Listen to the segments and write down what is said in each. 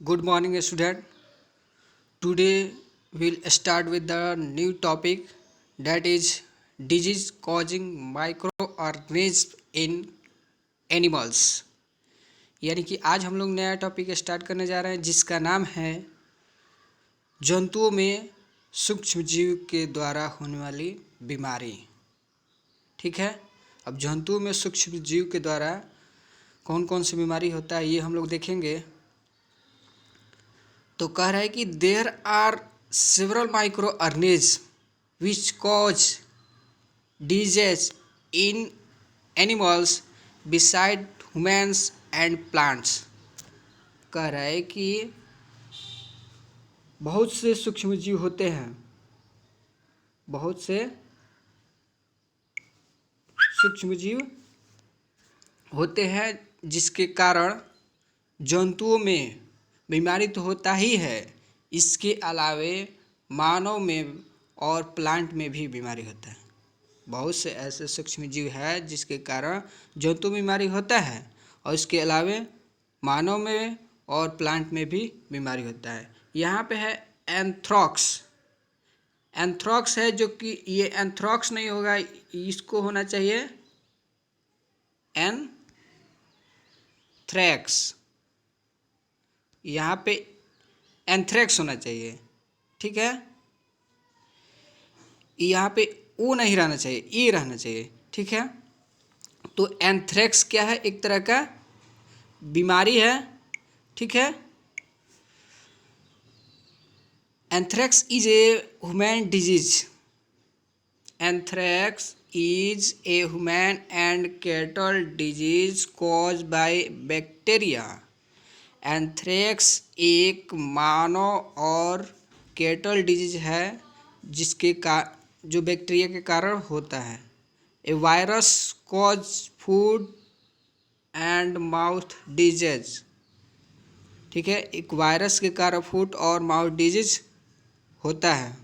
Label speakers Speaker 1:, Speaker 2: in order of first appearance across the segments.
Speaker 1: Good morning, student. Today we'll start with the new topic that is disease causing microorganisms in animals. यानी कि आज हम लोग नया टॉपिक स्टार्ट करने जा रहे हैं जिसका नाम है जंतुओं में सूक्ष्म जीव के द्वारा होने वाली बीमारी। ठीक है, अब जंतुओं में सूक्ष्म जीव के द्वारा कौन कौन सी बीमारी होता है ये हम लोग देखेंगे। तो कह रहा है कि there are several microorganism which cause disease in animals beside humans and plants. कह रहा है कि बहुत से सूक्ष्मजीव होते हैं, बहुत से सूक्ष्मजीव होते हैं जिसके कारण जंतुओं में बीमारी तो होता ही है, इसके अलावे मानव में और प्लांट में भी बीमारी होता है। बहुत से ऐसे सूक्ष्म जीव है जिसके कारण जंतु बीमारी होता है और इसके अलावे मानव में और प्लांट में भी बीमारी होता है। यहाँ पे है एंथ्रॉक्स। एंथ्रॉक्स है जो कि ये एंथ्रॉक्स नहीं होगा, इसको होना चाहिए एंथ्रैक्स। यहाँ पे एंथ्रैक्स होना चाहिए, ठीक है। यहाँ पे ओ नहीं रहना चाहिए, ई रहना चाहिए, ठीक है। तो एंथ्रैक्स क्या है? एक तरह का बीमारी है, ठीक है। Anthrax is a human disease. Anthrax is a human and cattle disease cause by bacteria. Anthrax एक मानव और कैटल डिजीज है जिसके जो बैक्टीरिया के कारण होता है। A virus cause foot and mouth disease, ठीक है। एक वायरस के कारण फूड और माउथ डिजीज होता है।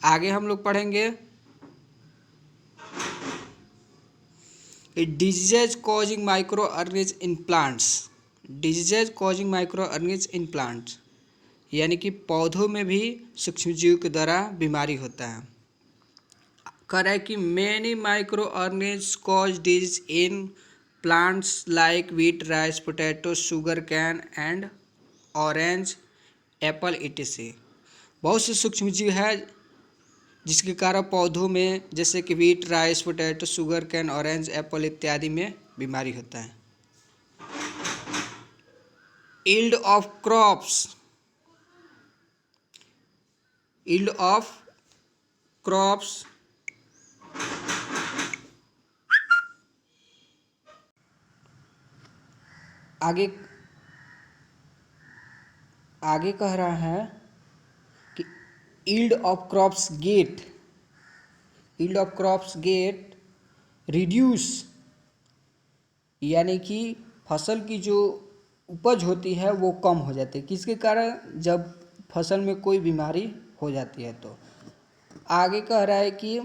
Speaker 1: आगे हम लोग पढ़ेंगे disease causing micro organism in plants. Disease causing micro organism in plants यानी कि पौधों में भी सूक्ष्मजीव के द्वारा बीमारी होता है। कह रहा है कि many micro organism cause disease in plants like wheat, rice, potato, sugar cane and orange Apple etc। बहुत से सूक्ष्मजीव है जिसके कारण पौधों में जैसे कि wheat, rice, potato, sugar cane, orange Apple इत्यादि में बीमारी होता है। Yield of crops. Yield of crops आगे आगे कह रहा है कि yield of crops get reduce, यानी कि फसल की जो उपज होती है वो कम हो जाती है। किसके कारण? जब फसल में कोई बीमारी हो जाती है। तो आगे कह रहा है कि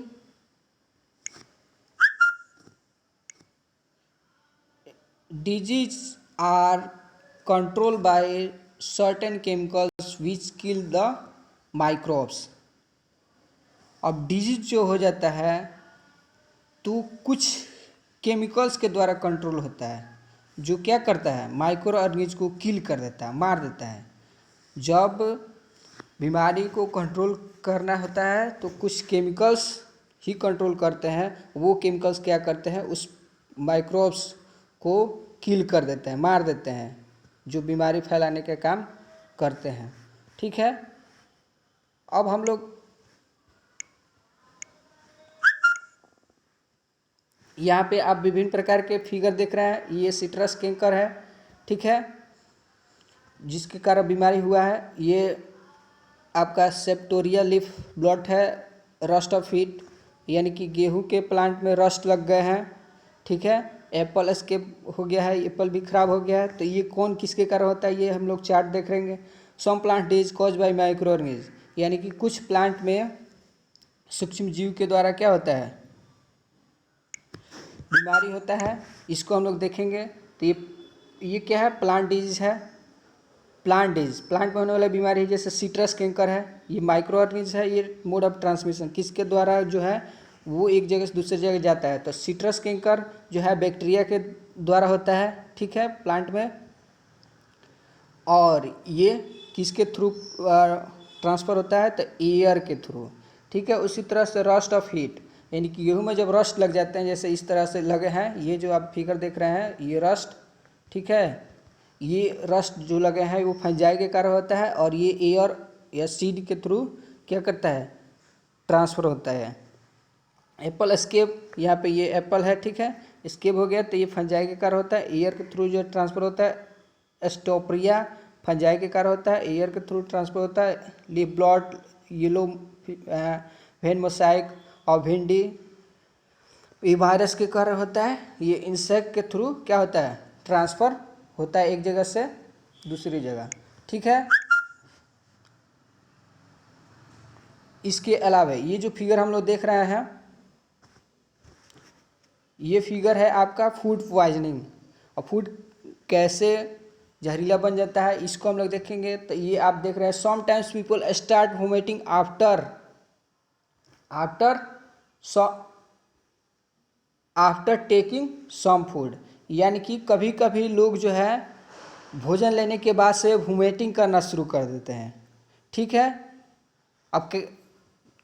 Speaker 1: disease are control by certain chemicals which kill the microbes. अब डिजीज जो हो जाता है तो कुछ केमिकल्स के द्वारा कंट्रोल होता है जो क्या करता है? माइक्रो ऑर्गेनिज्म को किल कर देता है, मार देता है। जब बीमारी को कंट्रोल करना होता है तो कुछ केमिकल्स ही कंट्रोल करते हैं। वो केमिकल्स क्या करते हैं? उस माइक्रोब्स को किल कर देते हैं, मार देते हैं, जो बीमारी फैलाने का काम करते हैं, ठीक है। अब हम लोग यहाँ पे आप विभिन्न प्रकार के फिगर देख रहे हैं। ये सिट्रस कैंकर है, ठीक है, जिसके कारण बीमारी हुआ है। ये आपका सेप्टोरिया लीफ ब्लॉट है, रस्ट ऑफ हीट, यानी कि गेहूं के प्लांट में रस्ट लग गए हैं, ठीक है। एप्पल एस्केप हो गया है, एप्पल भी खराब हो गया है। तो ये कौन किसके कारण होता है ये हम लोग चार्ट देख रहेंगे। Some plant disease cause by microorganism, यानी कि कुछ प्लांट में सूक्ष्म जीव के द्वारा क्या होता है? बीमारी होता है। इसको हम लोग देखेंगे। तो ये क्या है? प्लांट डिजीज है। प्लांट में होने वाला बीमारी जैसे सिट्रस कैंकर है, ये माइक्रो ऑर्गेनिज्म है। ये मोड ऑफ ट्रांसमिशन किसके द्वारा जो है वो एक जगह से दूसरी जगह जाता है। तो सिट्रस कैंकर जो है बैक्टीरिया के द्वारा होता है, ठीक है, प्लांट में। और ये किसके थ्रू ट्रांसफ़र होता है? तो एयर के थ्रू, ठीक है। उसी तरह से रस्ट ऑफ हीट, यानी कि गेहूँ में जब रस्ट लग जाते हैं, जैसे इस तरह से लगे हैं, ये जो आप फिगर देख रहे हैं ये रस्ट, ठीक है, ये रस्ट जो लगे हैं वो फंजाई के कारण होता है और ये एयर या सीड के थ्रू क्या करता है? ट्रांसफ़र होता है। एप्पल स्केप, यहाँ पे ये एप्पल है, ठीक है, स्केप हो गया, तो ये फंजाई के कारण होता है, एयर के थ्रू जो ट्रांसफ़र होता है। एस्टोप्रिया फंजाई के कारण होता है, एयर के थ्रू ट्रांसफर होता है। Leaf blot, yellow vein mosaic और भिंडी, ये वायरस के कारण होता है। ये इंसेक्ट के थ्रू क्या होता है? ट्रांसफ़र होता है एक जगह से दूसरी जगह, ठीक है। इसके अलावा ये जो फिगर हम लोग देख रहे हैं, ये फिगर है आपका फूड पॉइजनिंग। और फूड कैसे जहरीला बन जाता है इसको हम लोग देखेंगे। तो ये आप देख रहे हैं, sometimes people start vomiting after taking some food, यानी कि कभी कभी लोग जो है भोजन लेने के बाद से वोमिटिंग करना शुरू कर देते हैं, ठीक है। अब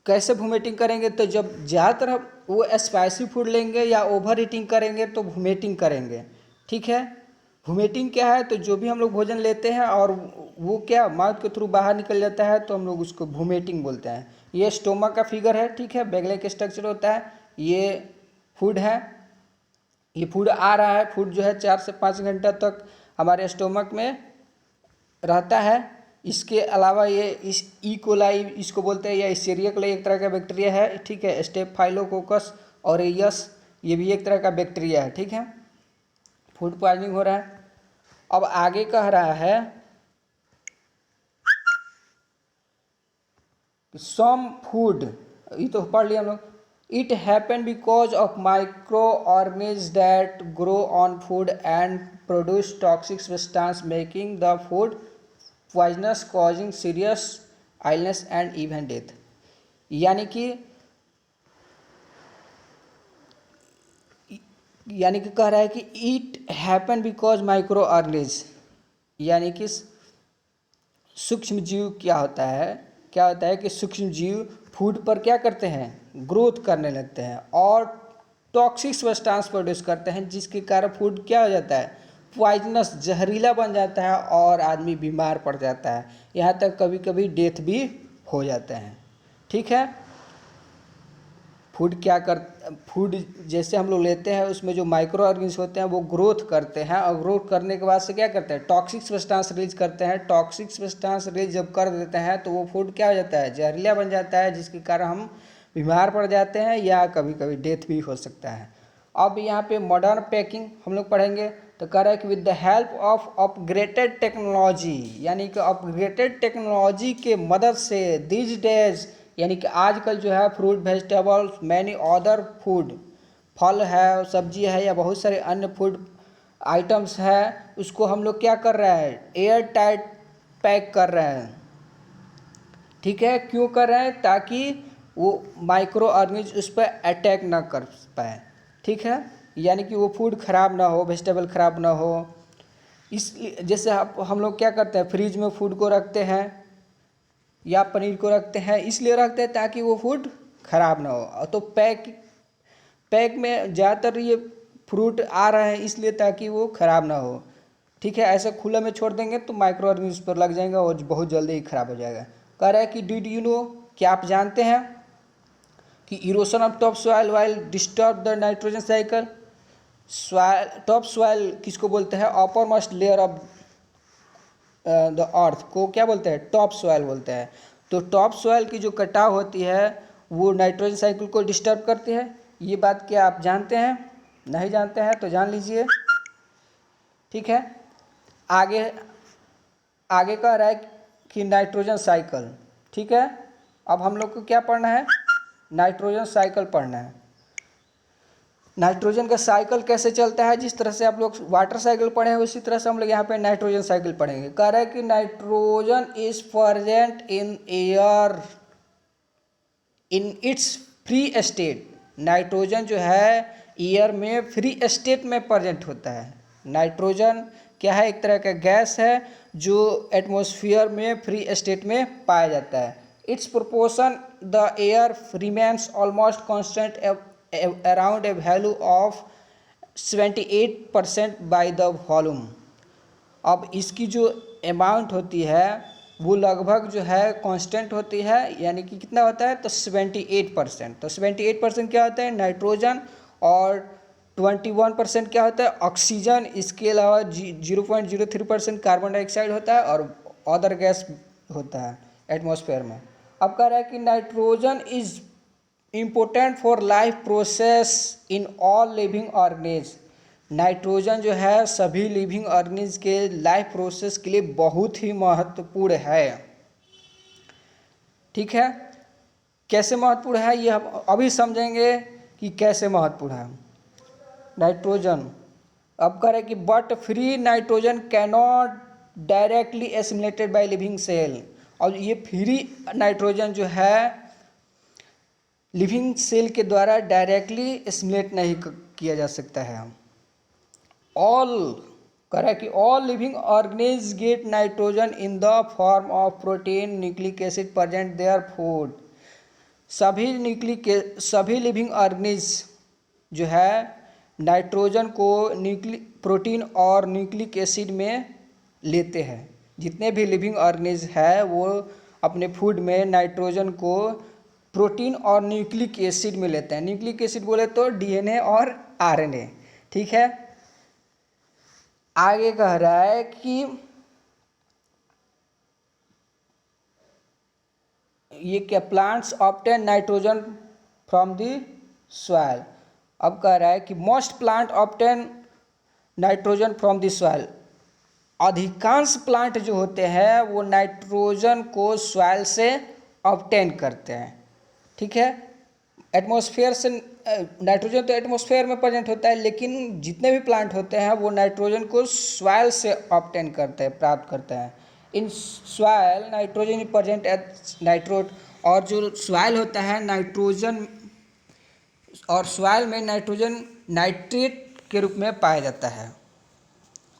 Speaker 1: कैसे वोमिटिंग करेंगे? तो जब ज़्यादातर वो स्पाइसी फूड लेंगे या ओवर ईटिंग करेंगे तो वोमिटिंग करेंगे, ठीक है। वोमिटिंग क्या है? तो जो भी हम लोग भोजन लेते हैं और वो क्या माउथ के थ्रू बाहर निकल जाता है तो हम लोग उसको वोमिटिंग बोलते हैं। ये स्टोमक का फिगर है, ठीक है, बैग लाइक स्ट्रक्चर होता है। ये फूड है, ये फूड आ रहा है, फूड जो है 4 से 5 घंटा तक हमारे स्टोमक में रहता है। इसके अलावा ये इस ई कोलाई इसको बोलते हैं, या इसेरिया कोलाई एक तरह का बैक्टीरिया है, ठीक है। स्टेफाइलोकोकस ऑरियस ये भी एक तरह का बैक्टीरिया है, ठीक है। फूड पॉइजनिंग हो रहा है। अब आगे कह रहा है सम फूड, ये तो पढ़ लिया हम लोग। It happen because of micro organism that grow on food and produce toxic substance making the food poisonous causing serious illness and even death. यानी कि कह रहा है कि it happen because micro organism, यानी कि सूक्ष्म जीव क्या होता है कि सूक्ष्म जीव फूड पर क्या करते हैं? ग्रोथ करने लगते हैं और टॉक्सिक सब्सटेंस प्रोड्यूस करते हैं, जिसके कारण फूड क्या हो जाता है? पॉइजनस, जहरीला बन जाता है और आदमी बीमार पड़ जाता है, यहाँ तक कभी कभी डेथ भी हो जाते हैं, ठीक है। फूड जैसे हम लोग लेते हैं उसमें जो माइक्रो ऑर्गेनिज्म होते हैं वो ग्रोथ करते हैं और ग्रोथ करने के बाद से क्या करते हैं? टॉक्सिक सब्सटेंस रिलीज करते हैं। टॉक्सिक सब्सटेंस रिलीज जब कर देते हैं तो वो फूड क्या हो जाता है? जहरीला बन जाता है, जिसके कारण हम बीमार पड़ जाते हैं या कभी कभी डेथ भी हो सकता है। अब यहाँ पे मॉडर्न पैकिंग हम लोग पढ़ेंगे। तो कह रहा है कि with the help of upgraded technology, यानी कि अपग्रेडेड टेक्नोलॉजी के मदद से दीज डेज, यानी कि आजकल जो है fruit vegetables many other food, फल है, सब्जी है या बहुत सारे अन्य फूड आइटम्स है, उसको हम लोग क्या कर रहे हैं? एयर टाइट पैक कर रहे हैं, ठीक है। क्यों कर रहे हैं? ताकि वो माइक्रो ऑर्गेनिज्म उस पर अटैक ना कर पाए, ठीक है। यानी कि वो फूड खराब ना हो, वेजिटेबल खराब ना हो। इसलिए जैसे हम लोग क्या करते हैं, फ्रिज में फूड को रखते हैं या पनीर को रखते हैं, इसलिए रखते हैं ताकि वो फूड खराब ना हो। तो पैक में ज़्यादातर ये फ्रूट आ रहे हैं इसलिए ताकि वो खराब ना हो, ठीक है। ऐसे खुले में छोड़ देंगे तो माइक्रो ऑर्गेनिज्म पर लग जाएगा और बहुत जल्दी ही खराब हो जाएगा। कह रहा है कि डिड यू नो, क्या आप जानते हैं कि erosion of top soil while disturb the nitrogen cycle. Top soil किसको बोलते हैं? Upper most layer of the earth को क्या बोलते हैं? टॉप सॉइल बोलते हैं। तो टॉप सॉइल की जो कटाव होती है वो नाइट्रोजन साइकिल को डिस्टर्ब करती है। ये बात क्या आप जानते हैं? नहीं जानते हैं तो जान लीजिए, ठीक है। आगे आगे कह रहा है कि नाइट्रोजन साइकिल, ठीक है। अब हम लोग को क्या पढ़ना है? नाइट्रोजन साइकिल पढ़ना है। नाइट्रोजन का साइकिल कैसे चलता है, जिस तरह से आप लोग वाटर साइकिल पढ़े हैं उसी तरह से हम लोग यहाँ पे नाइट्रोजन साइकिल पढ़ेंगे। कह रहा है कि nitrogen is present in air in its free state. Nitrogen जो है एयर में फ्री स्टेट में प्रेजेंट होता है। नाइट्रोजन क्या है, एक तरह का गैस है जो एटमॉस्फेयर में फ्री स्टेट में पाया जाता है। It's proportion the air remains almost constant around a value of 78% by the volume. अब इसकी जो अमाउंट होती है वो लगभग जो है कांस्टेंट होती है, यानी कि कितना होता है तो 78%। तो 78% क्या होता है नाइट्रोजन, और 21% क्या होता है ऑक्सीजन। इसके अलावा 0.03% कार्बन डाइऑक्साइड होता है और अदर गैस होता है एटमॉस्फेयर में। अब कह रहा है कि nitrogen is important for life process in all living organisms. Nitrogen जो है सभी लिविंग ऑर्गेनिज के लाइफ प्रोसेस के लिए बहुत ही महत्वपूर्ण है। ठीक है, कैसे महत्वपूर्ण है ये हम अभी समझेंगे कि कैसे महत्वपूर्ण है नाइट्रोजन। अब कह रहे कि but free nitrogen cannot directly assimilated by living cell. और ये फ्री नाइट्रोजन जो है लिविंग सेल के द्वारा डायरेक्टली एसिमिलेट नहीं किया जा सकता है। ऑल कह रहा है कि all living organisms get nitrogen in the form of protein nucleic acid present their food. सभी लिविंग ऑर्गेनिज जो है नाइट्रोजन को प्रोटीन और न्यूक्लिक एसिड में लेते हैं। जितने भी लिविंग ऑर्गेनिज है वो अपने फूड में नाइट्रोजन को प्रोटीन और न्यूक्लिक एसिड में लेते हैं। न्यूक्लिक एसिड बोले तो डीएनए और आरएनए। ठीक है, आगे कह रहा है कि ये क्या plants obtain nitrogen from the soil. अब कह रहा है कि most plant obtain nitrogen from the soil. अधिकांश प्लांट जो होते हैं वो नाइट्रोजन को सॉइल से ऑब्टेन करते हैं। ठीक है, एटमॉस्फेयर से नाइट्रोजन तो एटमॉस्फेयर में प्रेजेंट होता है, लेकिन जितने भी प्लांट होते हैं वो नाइट्रोजन को सॉइल से ऑब्टेन करते हैं, प्राप्त करते हैं। In soil nitrogen present at nitrate. और जो सॉइल होता है नाइट्रोजन, और सॉइल में नाइट्रोजन नाइट्रेट के रूप में पाया जाता है।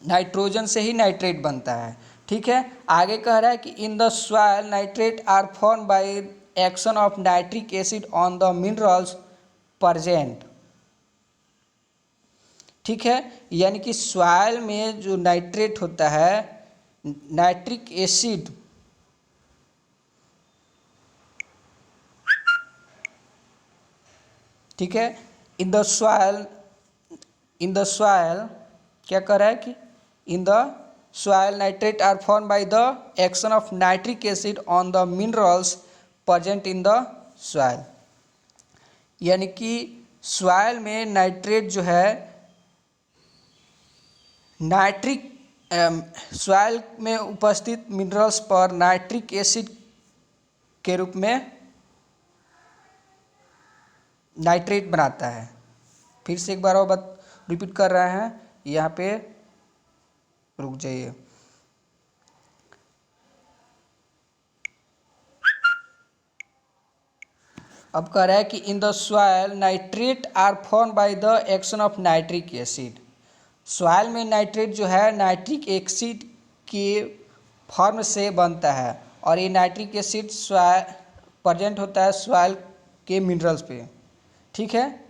Speaker 1: नाइट्रोजन से ही नाइट्रेट बनता है। ठीक है, आगे कह रहा है कि in the soil nitrate are form by action of nitric acid on the minerals present. ठीक है, यानी कि सॉइल में जो नाइट्रेट होता है नाइट्रिक एसिड ठीक है इन द सॉइल क्या कर रहा है कि in the soil nitrate are form by the action of nitric acid on the minerals present in the soil. यानी कि सॉइल में नाइट्रेट जो है सॉइल में उपस्थित मिनरल्स पर नाइट्रिक एसिड के रूप में नाइट्रेट बनाता है। फिर से एक बार और बात रिपीट कर रहे हैं, यहाँ पे रुक जाइए। अब कह रहा है कि in the soil nitrate are form by the action of nitric acid. Soil में नाइट्रेट जो है नाइट्रिक एसिड के फॉर्म से बनता है, और ये नाइट्रिक एसिड सॉइल प्रेजेंट होता है सॉइल के मिनरल्स पे। ठीक है,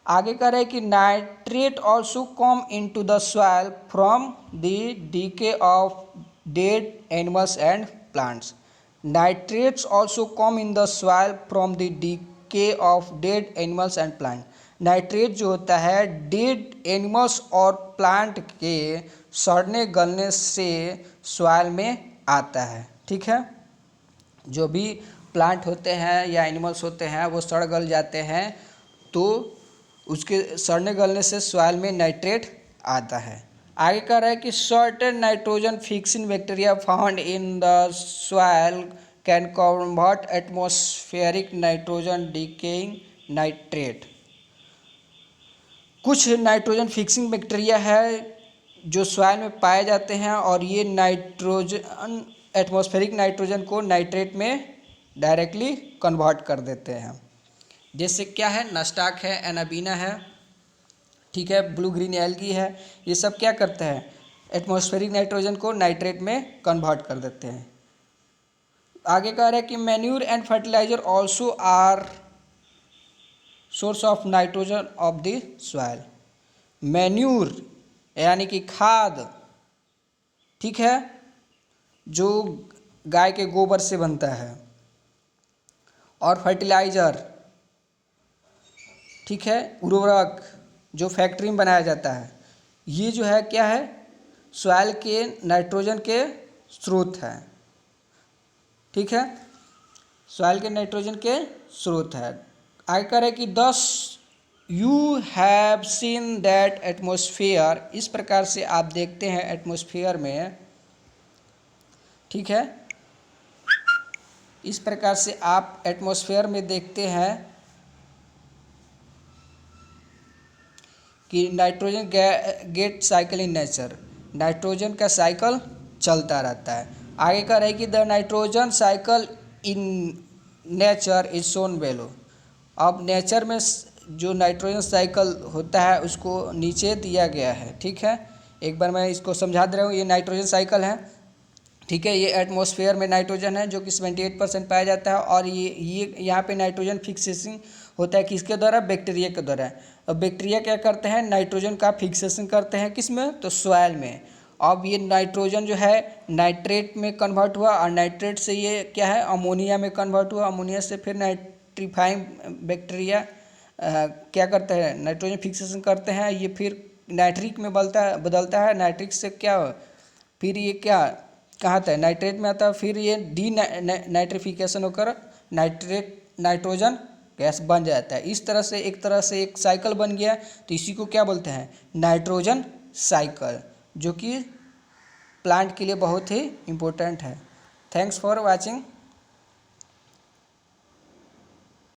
Speaker 1: आगे कह रहे हैं कि nitrate also come into the soil from the DK of dead animals and plants. Nitrates also come in the soil from the DK of dead animals and plant. Nitrate जो होता है डेड एनिमल्स और plant के सड़ने गलने से soil में आता है। ठीक है, जो भी प्लांट होते हैं या एनिमल्स होते हैं वो सड़ गल जाते हैं, तो उसके सड़ने गलने से सॉइल में नाइट्रेट आता है। आगे कह रहा है कि certain nitrogen fixing bacteria found in the soil can convert atmospheric nitrogen decaying nitrate. कुछ नाइट्रोजन फिक्सिंग बैक्टीरिया है जो सॉइल में पाए जाते हैं और ये नाइट्रोजन एटमॉस्फेरिक नाइट्रोजन को नाइट्रेट में डायरेक्टली कन्वर्ट कर देते हैं। जैसे क्या है, नस्टाक है, एनाबीना है, ठीक है, ब्लू ग्रीन एल्गी है, ये सब क्या करते हैं, एटमॉस्फेरिक नाइट्रोजन को नाइट्रेट में कन्वर्ट कर देते हैं। आगे कह रहा है कि manure and fertilizer also are source of nitrogen of the soil. Manure यानी कि खाद, ठीक है, जो गाय के गोबर से बनता है, और फर्टिलाइज़र, ठीक है, उर्वरक जो फैक्ट्री में बनाया जाता है, ये जो है क्या है, सॉइल के नाइट्रोजन के स्रोत है, ठीक है, सॉइल के नाइट्रोजन के स्रोत है। आगे कह रहे कि दस you have seen that atmosphere, इस प्रकार से आप देखते हैं एटमॉस्फेयर में, ठीक है, इस प्रकार से आप एटमॉस्फेयर में देखते हैं कि nitrogen get cycle in nature, nitrogen का साइकिल चलता रहता है। आगे कह रहे कि the nitrogen cycle in nature is shown below. अब नेचर में जो नाइट्रोजन साइकिल होता है उसको नीचे दिया गया है, ठीक है, एक बार मैं इसको समझा दे रहा हूँ। ये नाइट्रोजन साइकिल है, ठीक है, ये एटमॉस्फेयर में नाइट्रोजन है जो कि 78% पाया जाता है, और ये यहाँ पे नाइट्रोजन फिक्सेशन होता है किसके द्वारा, बैक्टीरिया के द्वारा। अब बैक्टीरिया क्या करते हैं, नाइट्रोजन का फिक्सेशन करते हैं, किस में, तो सॉइल में। अब ये नाइट्रोजन जो है नाइट्रेट में कन्वर्ट हुआ, और नाइट्रेट से ये क्या है, अमोनिया में कन्वर्ट हुआ, अमोनिया से फिर नाइट्रीफाइंग बैक्टीरिया क्या करते हैं, नाइट्रोजन फिक्सेशन करते हैं, ये फिर नाइट्रिक में बदलता है, नाइट्रिक से क्या, फिर ये क्या कहाँ आता है, नाइट्रेट में आता है, फिर ये नाइट्रिफिकेशन होकर नाइट्रोजन गैस बन जाता है। इस तरह से एक साइकिल बन गया, तो इसी को क्या बोलते हैं, नाइट्रोजन साइकिल, जो कि प्लांट के लिए बहुत ही इम्पोर्टेंट है। Thanks for watching.